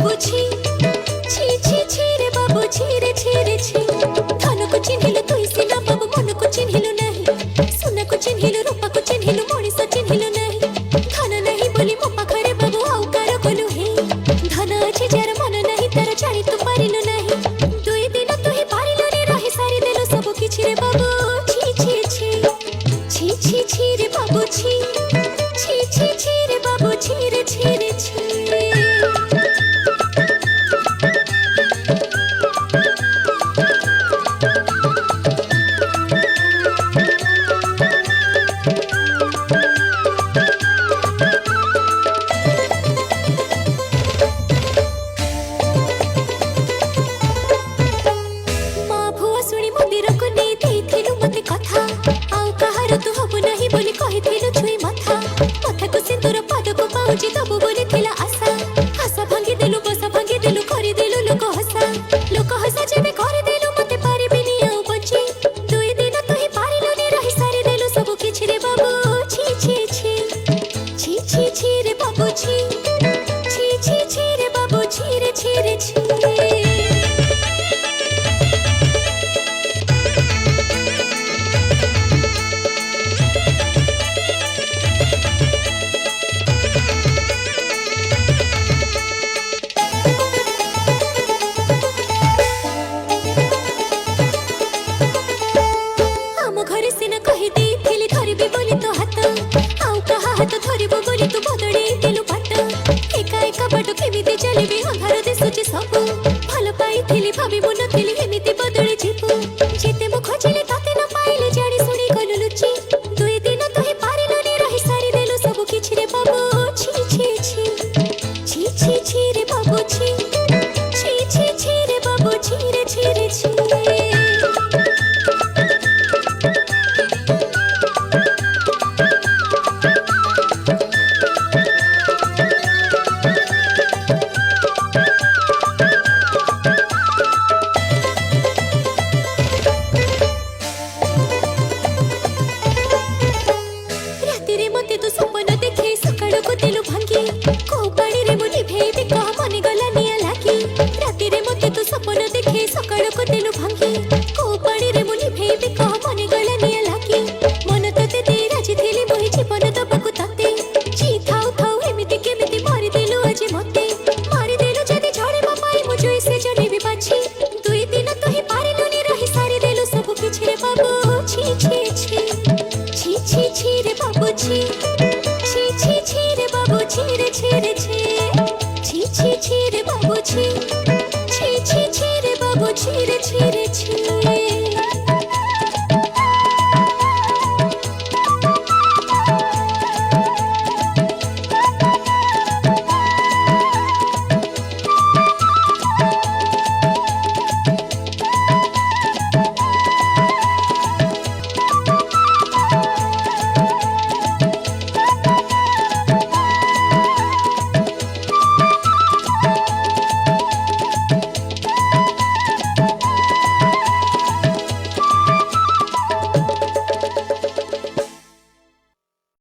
বাবুছি ছি ছি ছি রে বাবুছি রে ছি রে ছি ধনকু চিহ্নিলু তুই সিনা বাবু মনকু চিহ্নিলু নাহি সোনাকু চিহ্নিলু রূপাকু চিহ্নিলু মଣିଷ ଚିହ୍ନିଲୁ ନାହିଁ ଧନ ନାହିଁ ବୋଲି ମୋ ପାଖରେ ବାବୁ ଆଉ କାର କଲୁ ହେ ଧନ ଅଛି ଯାର ମନ ନାହିଁ ତାର ଜାଣି ତୁ ପାରିଲୁ ନାହିଁ ଦୁଇ ଦିନ ତୁ ହିଁ ପାରିଲୁନି ରହି ସାରିଦେଲୁ ସବୁ କିଛି ରେ ବାବୁ ଛି ଛି ଛି ছি ছি ছি রে বাবুছি ছি ছি ছি রে বাবুছি রে ছি রে ছি মা ভুয়া শুনি মন্দিরକୁ ନେଇ ଦେଇଥିଲୁ ମତେ କଥା ଆଉ କାହାର ତୁ ହବୁ ନାହିଁ ବୋଲି କହିଥିଲୁ ଛୁଇଁ ମଥାକୁ ସିନ୍ଦୁର ପାଦକୁ ପାଉଁଜି ଦବୁ ବୋଲି ଥିଲା ଆଶା ଆଶା ଭାଙ୍ଗିଦେଲୁ ବସା ଭାଙ୍ଗିଦେଲୁ କରିଦେଲୁ ଲୋକ ହସା ଯେବେ କରିଦେଲୁ ମତେ ପାରିବିନି ଆଉ ବଞ୍ଚି ଦୁଇ ଦିନ ତୁ ହିଁ ପାରିଲୁନି ରହି ସାରିଦେଲୁ ସବୁ କିଛି ରେ ବାବୁ ଛି ଛି ଛି ଛି ଛି ଛି ରେ ବାବୁ ଛି ଛି ଛି ଛି ରେ ବାବୁ ଛି ରେ ଛି ରେ ଛି ଘରେ ସିନା କହି ଦେଇଥିଲି ଧରିବି ବୋଲି ତୋ ହାତ ଆଉ କାହା ହାତ ଧରିବୁ ବୋଲି ତୁ ବଦଳେଇଥିଲୁ ବାଟ ଏକା ଏକା ବାଟ କେମିତି ଚାଲିବି ଅନ୍ଧାର ଦିଶୁଛି ସବୁ ଭଲ ପାଇଥିଲି ଭାବିବୁ ନଥିଲି ଏମିତି ବଦଳି ଯିବୁ ଯେତେ ମୁଁ ଖୋଜିଲି ତତେ ନ ପାଇଲି ଜାଣି ଶୁଣି ଗଲୁ ଲୁଚି ଦୁଇ ଦିନ ତୁ ହିଁ ପାରିଲୁନି ରହି ସାରିଦେଲୁ ସବୁ କିଛି ରେ ବାବୁ ଛି ଛି ଛି ଛି ଛି ଛି ରେ ବାବୁ ଛି ଛି ଛି ଛି ରେ ବାବୁ ଛି ରେ ଛି ରେ ଛି ରାତିରେ ମତେ ତୁ ସପନ ଦେଖେ ସକାଳକୁ ଦେଲୁ ଭାଙ୍ଗି କୋଉ ପାଣିରେ ମୁଁ ନିଭେଇବି କହ ମନେ ଗଲା ନିଆଁ ଲାଗି ରାତିରେ ମତେ ତୁ ସପନ ଦେଖେ ସକାଳକୁ ଦେଲୁ ଭାଙ୍ଗି କୋଉ ପାଣିରେ ମୁଁ ନିଭେଇବି କହ ମନେ ଗଲା ନିଆଁ ଲାଗି ମନ ତତେ ଦେଇ ରାଜି ଥିଲି ମୁଁ ଜୀବନ ଦବାକୁ ତତେ ଜି ଥାଉ ଥାଉ ଏମିତି କେମିତି ମାରିଦେଲୁ ଆଜି ମତେ ମାରିଦେଲୁ ଯଦି ଝଡ଼ିବ ପାଇଁ ମୁଁ ଜୁଇ ସେ ଜନେବି ବାଛି ଦୁଇ ଦିନ ତୁ ହିଁ ପାରିଲୁନି ରହି ସାରିଦେଲୁ ସବୁ କିଛି ରେ ବାବୁ ଛି ଛି ଛି ছি ছি ছি রে বাবুছি ছি ছি ছি রে বাবুছি রে ছি রে ছি ছি ছি ছি রে বাবুছি ছি ছি ছি রে বাবুছি রে ছি রে ছি